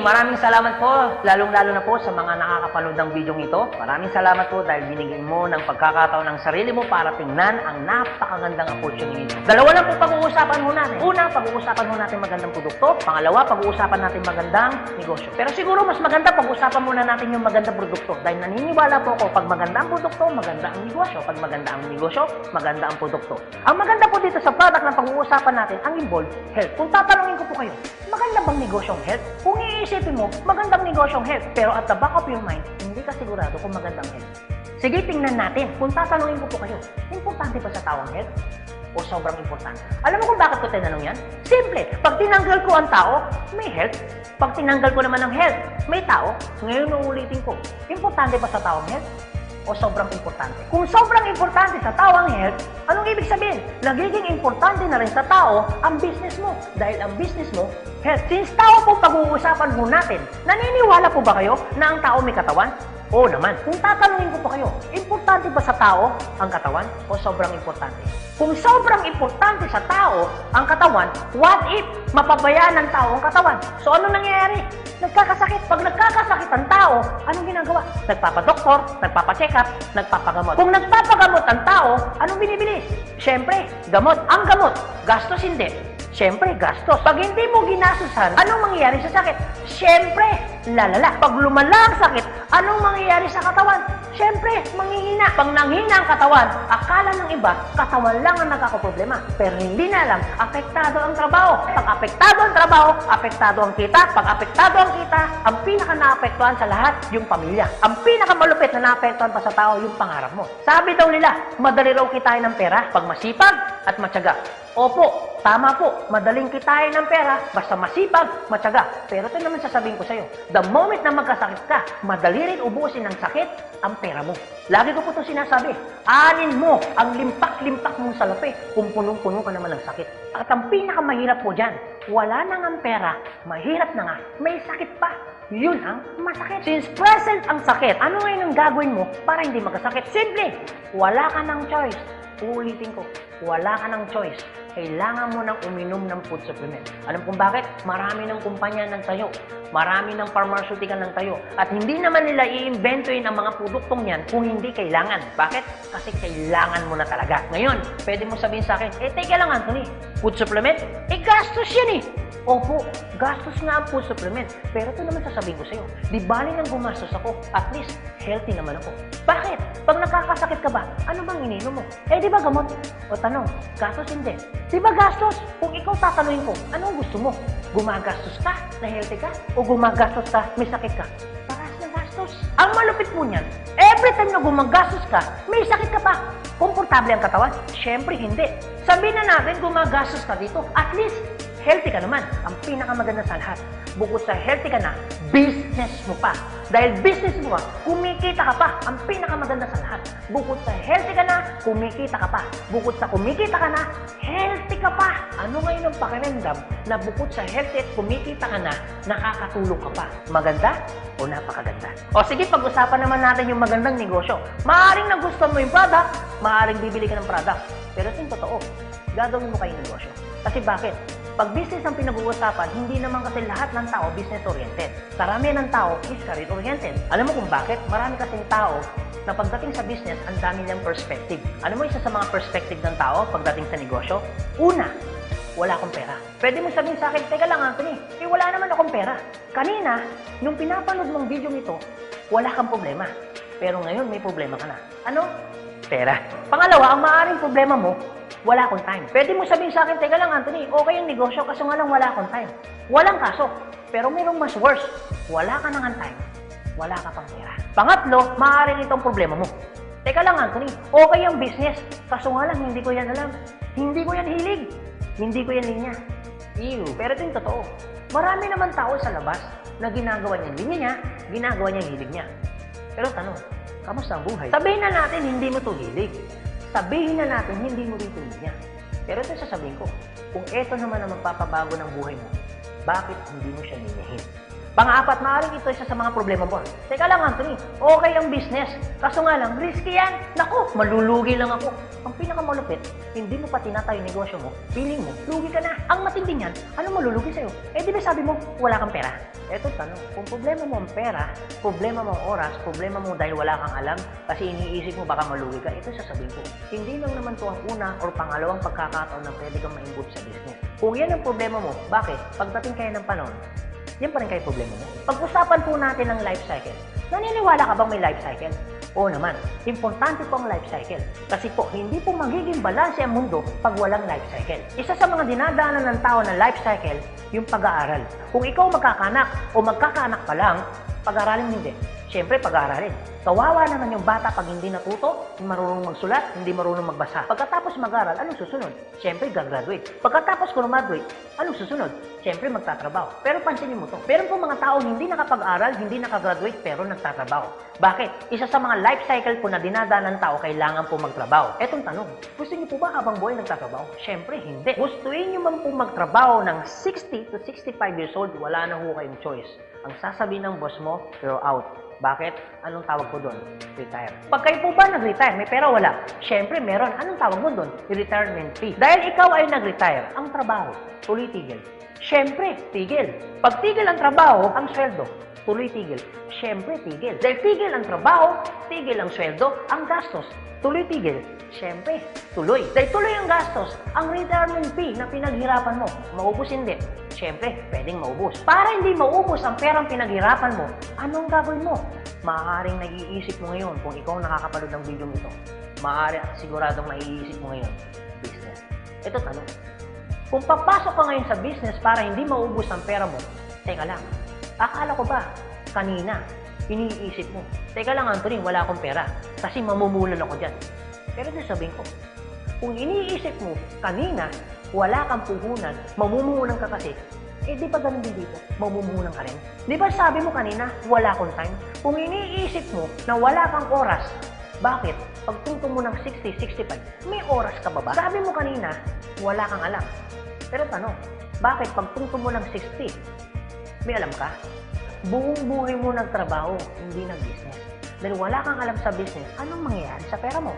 maraming salamat po, lalong-lalo na po sa mga nakakapanood ng video ito. Maraming salamat po dahil binigyan mo ng pagkakataon ng sarili mo para tingnan ang napakagandang opportunity. Dalawa lang po pag-uusapan mo natin. Una, pag-uusapan mo natin magandang produkto. Pangalawa, pag-uusapan natin magandang negosyo. Pero siguro mas maganda pag-uusapan muna natin yung magandang produkto. Dahil naniniwala po ako, pag maganda ang produkto, maganda ang negosyo. Pag maganda ang negosyo, maganda ang produkto. Ang maganda po dito sa product na pag-uusapan natin, ang involved health. Kung tatanungin ko po kayo, maganda bang negosyong health? Kung iisipin mo, magandang negosyong health. Pero at the back of your mind, hindi ka sigurado kung magandang health. Sige, tingnan natin. Kung tatanungin ko po kayo, importante ba sa tao ang health? O sobrang importante? Alam mo kung bakit ko tinanong yan? Simple. Pag tinanggal ko ang tao, may health. Pag tinanggal ko naman ang health, may tao. Ngayon uulitin ko, importante ba sa tao ang health? O sobrang importante? Kung sobrang importante sa tao ang health, anong ibig sabihin? Nagiging importante na rin sa tao ang business mo. Dahil ang business mo, health. Since tao po pag-uusapan mo natin, naniniwala po ba kayo na ang tao may katawan? Oo naman. Kung tatanungin ko po kayo, importante ba sa tao ang katawan o sobrang importante? Kung sobrang importante sa tao ang katawan, what if mapabayaan ng tao ang katawan? So ano nangyayari? Nagkakasakit. Pag nagkakasakit ang tao, anong ginagawa? Nagpapadoktor, nagpapacheck up, nagpapagamot. Kung nagpapagamot ang tao, anong binibili? Siyempre, gamot. Ang gamot, gastos hindi. Siyempre, gastos. Pag hindi mo ginasusan, anong mangyayari sa sakit? Siyempre, lalala. Pag lumala ang sakit, anong mangyayari sa katawan? Siyempre, manghihina. Pag nanghina ang katawan, akala ng iba, katawan lang ang nagkakaproblema. Pero hindi na alam, apektado ang trabaho. Pag apektado ang trabaho, apektado ang kita. Pag apektado ang kita, ang pinaka-naapektuhan sa lahat, yung pamilya. Ang pinaka-malupit na naapektuhan pa sa tao, yung pangarap mo. Sabi daw nila, madali raw kitain ng pera pag masipag at matyaga. Opo, tama po, madaling kitain ng pera, basta masipag, matyaga. Pero ito naman sasabihin ko sa'yo, the moment na magkasakit ka, madali rin ubusin ng sakit ang pera mo. Lagi ko po ito sinasabi, anin mo ang limpak-limpak mong salapi kung punong-puno ka naman ng sakit. At ang pinakamahirap po dyan, wala nang ang pera, mahirap na nga, may sakit pa. Yun ang masakit. Since present ang sakit, ano ngayon ang gagawin mo para hindi magkasakit? Simple, wala ka ng choice. Uulitin ko, wala ka ng choice. Kailangan mo nang uminom ng food supplement. Alam kung bakit? Marami ng kumpanya ng tayo. Marami ng pharmaceutical ng tayo. At hindi naman nila i-inventoyin ang mga produktong yan kung hindi kailangan. Bakit? Kasi kailangan mo na talaga. Ngayon, pwede mo sabihin sa akin, teka lang Anthony, food supplement? Gastos yan eh. Opo, gastos nga ang food supplement. Pero ito naman sasabihin ko sa'yo, di bali nang gumastos ako, at least healthy naman ako. Bakit? Pag nakakasakit ka ba, ano bang ininom mo? Di ba gamot? O tanong, gastos hindi. Di ba gastos? Kung ikaw tatanungin ko, anong gusto mo? Gumagastos ka na healthy ka? O gumagastos ka, may sakit ka? Parehas na gastos. Ang malupit mo niyan, every time na gumagastos ka, may sakit ka pa. Komportable ang katawan? Siyempre hindi. Sabihin na natin gumagastos ka dito, at least healthy ka naman. Ang pinakamaganda sa lahat, bukod sa healthy ka na, business mo pa. Dahil business mo pa, kumikita ka pa. Ang pinakamaganda sa lahat, bukod sa healthy ka na, kumikita ka pa. Bukod sa kumikita ka na, healthy ka pa. Ano ngayon ang pakiramdam na bukod sa healthy at kumikita ka na, nakakatulong ka pa? Maganda o napakaganda? O sige, pag-usapan naman natin yung magandang negosyo. Maaaring nagustuhan mo yung product, maaaring bibili ka ng product. Pero ito yung totoo, gagawin mo kayong negosyo. Kasi bakit? Pag business ang pinag-uusapan, hindi naman kasi lahat ng tao business-oriented. Karamihan ng tao is career-oriented. Alam mo kung bakit? Marami kasing tao na pagdating sa business, ang dami niyang perspective. Alam mo isa sa mga perspective ng tao pagdating sa negosyo? Una, wala akong pera. Pwede mo sabihin sa akin, teka lang Anthony, wala naman akong pera. Kanina, nung pinapanood mong video nito, wala kang problema. Pero ngayon, may problema ka na. Ano? Pera. Pangalawa, ang maaaring problema mo, wala akong time. Pwede mo sabihin sa akin, teka lang Anthony, okay yung negosyo kaso nga lang wala akong time. Walang kaso. Pero mayroong mas worse. Wala ka nang time. Wala ka pang pera. Pangatlo, maaaring itong problema mo. Teka lang Anthony, okay yung business. Kaso nga lang, hindi ko yan alam. Hindi ko yan hilig. Hindi ko yan linya. Ew. Pero ito yung totoo. Marami naman tao sa labas na ginagawa niya linya niya, ginagawa niya hilig niya. Pero tanong, kamusta ang buhay? Sabihin na natin, hindi mo to hilig. Sabihin na natin, hindi mo rin niya. Pero ito sasabihin ko, kung ito naman ang magpapabago ng buhay mo, bakit hindi mo siya ninyahin? Pang-apat, maaaring ito isa sa mga problema mo. Teka lang, Anthony, okay ang business. Kaso nga lang, risky yan. Naku, malulugi lang ako. Ang pinakamalupit, hindi mo pa tinatayo yung negosyo mo, feeling mo, lugi ka na. Ang matindi niyan, ano malulugi sa'yo? Eh di ba sabi mo, wala kang pera? Eto tanong, kung problema mo ang pera, problema mo ang oras, problema mo dahil wala kang alam, kasi iniisip mo baka malugi ka, ito sasabihin ko. Hindi lang naman to ang una or pangalawang pagkakataon na pwede kang ma-involve sa business. Kung yan ang problema mo, bakit? Pagdating kayo ng panahon, yan pa rin kayo problema mo. Pag-usapan po natin ang life cycle. Naniniwala ka bang may life cycle? Oo naman, importante po ang life cycle. Kasi po, hindi po magiging balanse ang mundo pag walang life cycle. Isa sa mga dinadaanan ng tao na life cycle, yung pag-aaral. Kung ikaw magkakanak o magkakaanak pa lang, pag-aaralin hindi. Siyempre, pag-aaralin. Kawawa naman yung bata pag hindi natuto, hindi marunong magsulat, hindi marunong magbasa. Pagkatapos mag-aral, anong susunod? Siyempre, gagraduate. Pagkatapos graduate, anong susunod? Siyempre, magtatrabaho. Pero pansinin mo to. Meron po mga tao hindi nakapag-aral, hindi nakagraduate, pero nagtatrabaho. Bakit? Isa sa mga life cycle po na dinadaan ng tao, kailangan po magtrabaho. Etong tanong, gusto niyo po ba habang buhay nagtatrabaho? Siyempre, hindi. Gustuin niyo man po magtrabaho ng 60 to 65 years old, wala na ho kayong choice. Ang sasabihin ng boss mo, you're out. Bakit? Anong tawag po doon? Retire. Pag kayo po ba nag-retire, may pera wala? Siyempre, meron. Anong tawag mo doon? Retirement fee. Dahil ikaw ay nag-retire, ang trabaho, tuloy tigil. Siyempre, tigil. Pag tigil ang trabaho, ang sweldo, tuloy tigil. Siyempre, tigil. Dahil tigil ang trabaho, tigil ang sweldo, ang gastos, tuloy tigil. Siyempre, tuloy. Dahil tuloy ang gastos, ang retirement fee na pinaghirapan mo, maubos hindi. Siyempre, pwedeng maubos. Para hindi maubos ang perang pinaghirapan mo, anong gagawin mo? Maaaring naiisip mo ngayon kung ikaw nakakapanood ng video ito. Maaari at siguradong naiisip mo ngayon, business. Ito tanong. Kung papasok ka ngayon sa business para hindi maubos ang pera mo, teka lang, akala ko ba kanina, iniisip mo, teka lang Anthony, wala akong pera kasi mamumulan ako dyan. Pero sasabihin ko, kung iniisip mo kanina, wala kang puhunan, mamumuhunan ka kasi, eh di ba ganun din dito? Mamumuhunan ka rin? Di ba sabi mo kanina, wala akong time? Kung iniisip mo na wala kang oras, bakit? Pagtungtong mo ng 60, 65, may oras ka ba ba? Sabi mo kanina, wala kang alam. Pero tanong, bakit pagtungtong mo ng 60, may alam ka? Buong buhay mo nagtrabaho, hindi nag-business. Dahil wala kang alam sa business, anong mangyayari sa pera mo?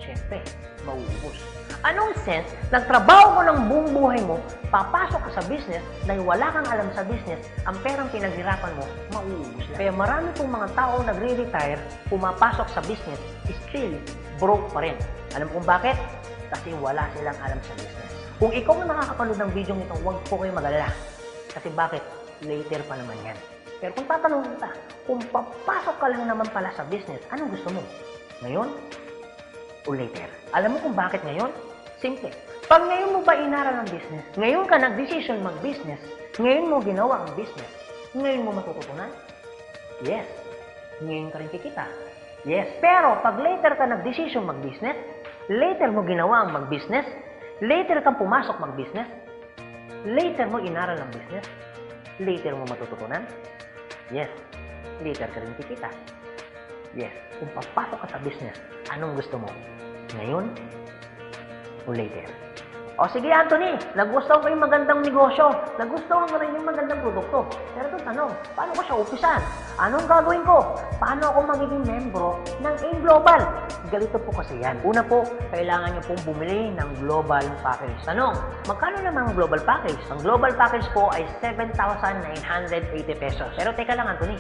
Siyempre, mauubos. Anong sense, nagtrabaho mo ng buong buhay mo, papasok ka sa business, dahil wala kang alam sa business, ang perang pinaghirapan mo, mauubos lang. Kaya marami pong mga tao nagre-retire, pumapasok sa business, still broke pa rin. Alam kung bakit? Kasi wala silang alam sa business. Kung ikaw ang nakakapanood ng video nito, huwag po kayo mag-alala. Kasi bakit? Later pa naman yan. Pero kung tatanungin kita, kung papasok ka lang naman pala sa business, anong gusto mo? Ngayon o later? Alam mo kung bakit ngayon? Simple. Pag ngayon mo ba inaral ang business, ngayon ka nag-decision mag-business, ngayon mo ginawa ang business, ngayon mo matututunan? Yes. Ngayon ka rin kikita? Yes. Pero pag later ka nag-decision mag-business, later mo ginawa ang mag-business, later kang pumasok mag-business, later mo inaral ang business, later mo matututunan? Yes. Later ka rin kikita? Yes. Kung papasok ka sa business, anong gusto mo? Ngayon o later? O sige Anthony, nagustuhan ko yung magandang negosyo, nagustuhan ko rin yung magandang produkto. Pero ito tanong, paano ko siya umpisan? Anong gagawin ko? Paano ako magiging membro ng AIM Global? Ganito po kasi yan. Una po, kailangan nyo pong bumili ng global package. Tanong, magkano naman ang global package? Ang global package po ay 7,980 pesos. Pero teka lang Anthony,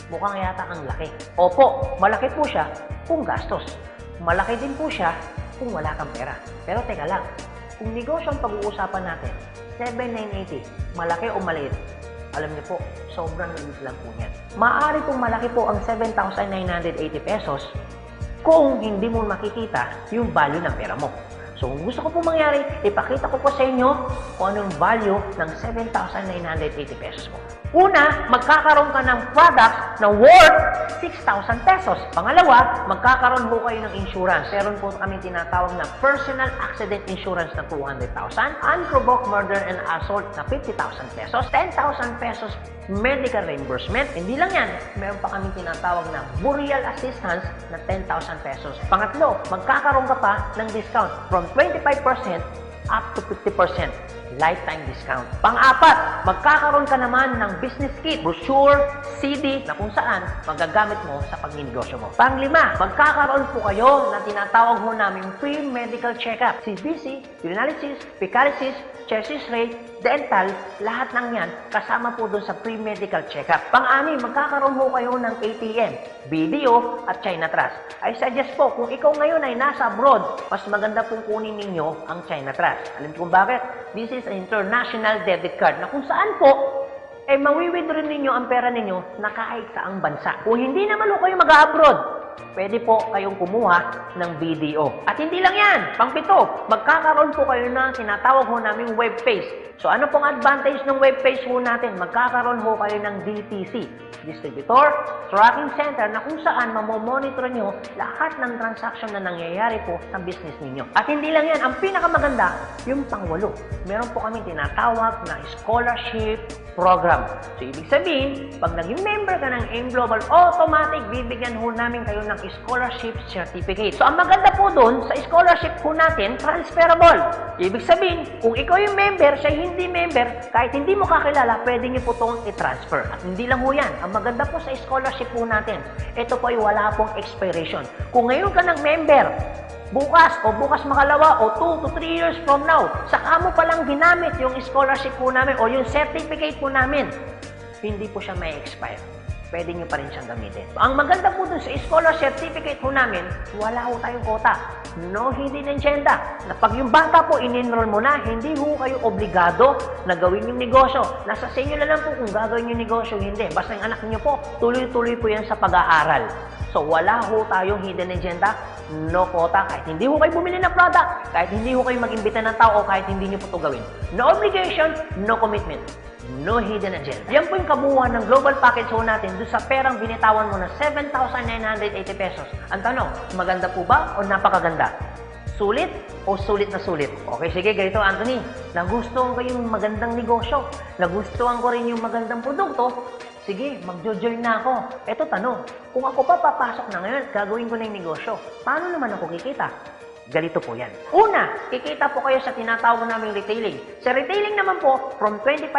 mukhang yata ang laki. Opo, malaki po siya kung gastos. Malaki din po siya kung wala kang pera. Pero teka lang, kung negosyo ang pag-uusapan natin, 7,980, malaki o maliit? Alam niyo po, sobrang liit lang po niyan. Maaari pong malaki po ang 7,980 pesos kung hindi mo makikita yung value ng pera mo. So, kung gusto ko po mangyari, ipakita ko po sa inyo kung anong value ng 7,980 pesos mo. Una, magkakaroon ka ng product na worth 6,000 pesos. Pangalawa, magkakaroon po kayo ng insurance. Meron po kami tinatawag na personal accident insurance na 200,000, unprovoked murder and assault na 50,000 pesos, 10,000 pesos medical reimbursement. Hindi lang yan, meron pa kami tinatawag na burial assistance na 10,000 pesos. Pangatlo, magkakaroon ka pa ng discount from 25% up to 50%. lifetime discount. Pang-apat, magkakaroon ka naman ng business kit, brochure, CD na kung saan magagamit mo sa pagninegosyo mo. Pang-lima, magkakaroon po kayo na tinatawag mo namin free medical check-up. CBC, urinalysis, fecalysis, chest x-ray, dental, lahat ng yan kasama po doon sa free medical check-up. Pang-anim, magkakaroon po kayo ng ATM, BDO at China Trust. I suggest po, kung ikaw ngayon ay nasa abroad, mas maganda pong kunin ninyo ang China Trust. Alam niyo kung bakit? This is an international debit card na kung saan po mawi-withdraw ninyo ang pera ninyo na kahit saang bansa. Kung hindi naman po kayo mag-abroad, pwede po kayong kumuha ng BDO. At hindi lang yan, pang-pito, magkakaroon po kayo ng tinatawag ho naming web page. So ano pong advantage ng web page po natin? Magkakaroon ho kayo ng DTC, Distributor Tracking Center, na kung saan mamomonitor nyo lahat ng transaction na nangyayari po sa business ninyo. At hindi lang yan, ang pinakamaganda, yung pang-walo. Meron po kami tinatawag na scholarship program. So, ibig sabihin, pag naging member ka ng AIM Global, automatic, bibigyan ho namin kayo ng scholarship certificate. So, ang maganda po doon, sa scholarship po natin, transferable. Ibig sabihin, kung ikaw yung member, siya hindi member, kahit hindi mo kakilala, pwede niyo po itong i-transfer. At hindi lang ho yan. Ang maganda po sa scholarship po natin, ito po ay wala pong expiration. Kung ngayon ka ng member, bukas o bukas makalawa o 2 to 3 years from now, saka mo palang ginamit yung scholarship po namin o yung certificate po namin, hindi po siya may expire. Pwede nyo pa rin siyang gamitin. So, ang maganda po dun sa scholar certificate po namin, wala ho tayong quota. No hidden agenda. Na pag yung bata po in-enroll mo na, hindi ho kayo obligado na gawin yung negosyo. Nasa sa inyo na lang po kung gagawin yung negosyo, hindi. Basta yung anak niyo po, tuloy-tuloy po yan sa pag-aaral. So, wala ho tayong hidden agenda, no quota. Kahit hindi ho kayo bumili ng product, kahit hindi ho kayo mag-imbita ng tao, kahit hindi nyo po ito gawin. No obligation, no commitment. No hidden agenda. Yan po yung kabuuan ng global package ho natin doon sa perang binitawan mo na 7,980 pesos. Ang tanong, maganda po ba o napakaganda? Sulit o sulit na sulit? Okay, sige, ganito Anthony. Nagustuhan ko yung magandang negosyo. Nagustuhan ko rin yung magandang produkto. Sige, magjo-join na ako. Eto tanong, kung ako pa papasok na ngayon, gagawin ko na yung negosyo. Paano naman ako kikita? Ganito po yan. Una, kikita po kayo sa tinatawag naming retailing. Sa retailing naman po, from 25%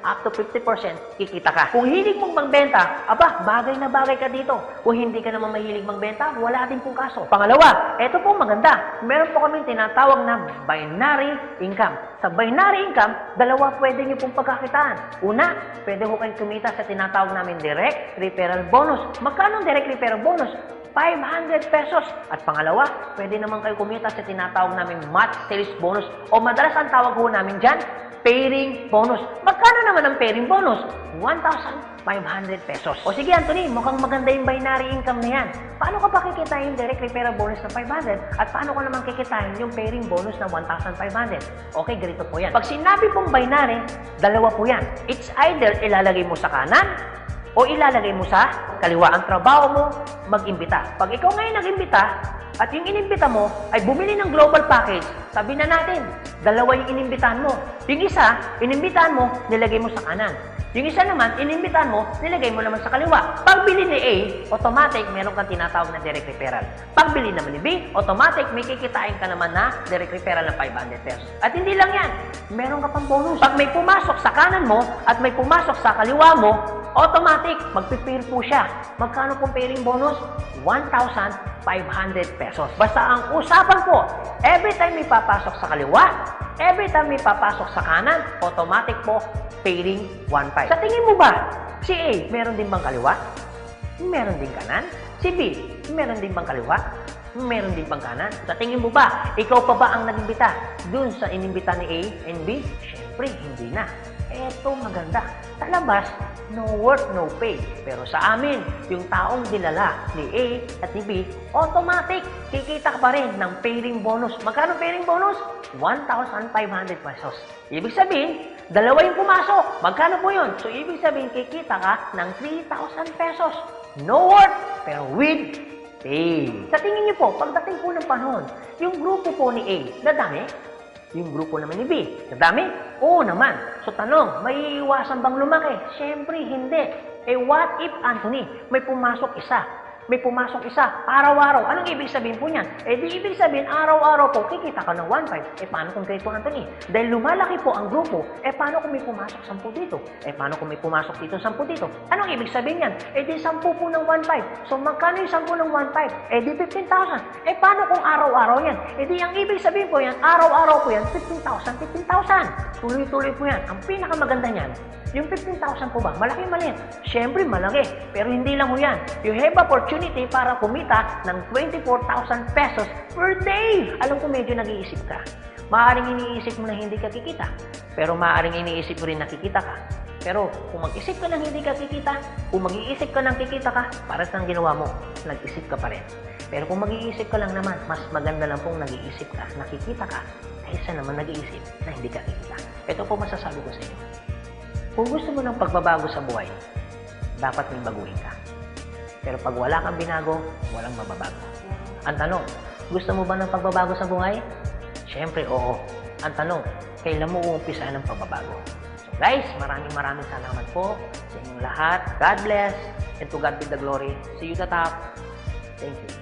up to 50% kikita ka. Kung hilig mong magbenta, aba, bagay na bagay ka dito. Kung hindi ka naman mahilig magbenta, wala din pong kaso. Pangalawa, eto po maganda. Meron po kaming tinatawag na binary income. Sa binary income, dalawa pwede nyo pong pagkakitaan. Una, pwede ko kayong kumita sa tinatawag namin direct referral bonus. Magkano direct referral bonus? 500 pesos. At pangalawa, pwede naman kayo kumita sa tinatawag namin match sales bonus o madalas ang tawag ho namin dyan, pairing bonus. Magkano naman ang pairing bonus? 1,500 pesos. O sige Anthony, mukhang maganda yung binary income na yan. Paano ka pa kikitain yung direct referral bonus na 500 at paano ka naman kikitain yung pairing bonus na 1,500? Okay, ganito po yan. Pag sinabi pong binary, dalawa po yan. It's either ilalagay mo sa kanan o ilalagay mo sa kaliwa. Ang trabaho mo, mag-imbita. Pag ikaw ngayon nag-imbita, at yung inimbita mo ay bumili ng global package, sabi na natin, dalawa yung inimbitahan mo. Yung isa, inimbitahan mo, nilagay mo sa kanan. Yung isa naman, inimbitahan mo, nilagay mo naman sa kaliwa. Pagbili ni A, automatic, meron kang tinatawag na direct referral. Pagbili naman ni B, automatic, may kikitain ka naman na direct referral ng 500 pesos. At hindi lang yan, meron ka pang bonus. Pag may pumasok sa kanan mo at may pumasok sa kaliwa mo, automatic, magpipair po siya. Magkano pong pairing bonus? 1,500 pesos. Basta ang usapan po, every time may papasok sa kaliwa, every time may papasok sa kanan, automatic po, pairing 1,500. Sa tingin mo ba, si A, meron din bang kaliwa? Meron din kanan? Si B, meron din bang kaliwa? Meron din bang kanan? Sa tingin mo ba, ikaw pa ba ang nag-imbita dun sa inimbita ni A and B? Siyempre, hindi na. Eto maganda. Sa labas, no work, no pay. Pero sa amin, yung taong dinala ni A at ni B, automatic, kikita ka pa rin ng pairing bonus. Magkano pairing bonus? 1,500 pesos. Ibig sabihin, dalawa yung pumasok. Magkano po yun? So, ibig sabihin, kikita ka ng 3,000 pesos. No work, pero with pay. Sa tingin niyo po, pagdating po ng panahon, yung grupo po ni A, dadami? Yung grupo naman ni B, nadami? Oo naman. So tanong, may iwasan bang lumaki? Siyempre, hindi. Eh what if, Anthony, may pumasok isa? may pumasok isa, araw-araw. Anong ibig sabihin po niyan? Di ibig sabihin, araw-araw po, kikita ka ng 1.5. Paano kung kay Anthony? Dahil lumalaki po ang grupo, paano kung may pumasok 10 dito? Paano kung may pumasok dito 10 dito? Anong ibig sabihin yan? Di 10 po ng 1.5. So, magkano yung 10 ng 1.5? Di 15,000. Paano kung araw-araw yan? Di ang ibig sabihin po yan, araw-araw po yan, 15,000, 15,000. Tuloy-tuloy po yan. Ang pinakamaganda niyan, yung 15,000 po ba? Malaki maliit? Siyempre malaki. Pero hindi lang mo yan. You have opportunity para kumita ng 24,000 pesos per day. Alam ko medyo nag-iisip ka. Maaaring iniisip mo na hindi ka kikita. Pero maaaring iniisip mo rin na kikita ka. Pero kung mag-isip ka ng hindi ka kikita, kung mag-iisip ka ng kikita ka, para sa ginawa mo, nag-isip ka pa rin. Pero kung mag-iisip ka lang naman, mas maganda lang pong nag-iisip ka, nakikita ka, kaysa naman nag-iisip na hindi ka kikita. Ito po masasabi ko sa inyo. Kung gusto mo ng pagbabago sa buhay, dapat may baguhin ka. Pero pag wala kang binago, walang mababago. Ang tanong, gusto mo ba ng pagbabago sa buhay? Siyempre, oo. Ang tanong, kailan mo uumpisahan ng pagbabago? So guys, maraming salamat po sa inyong lahat. God bless, and to God be the glory. See you at the top. Thank you.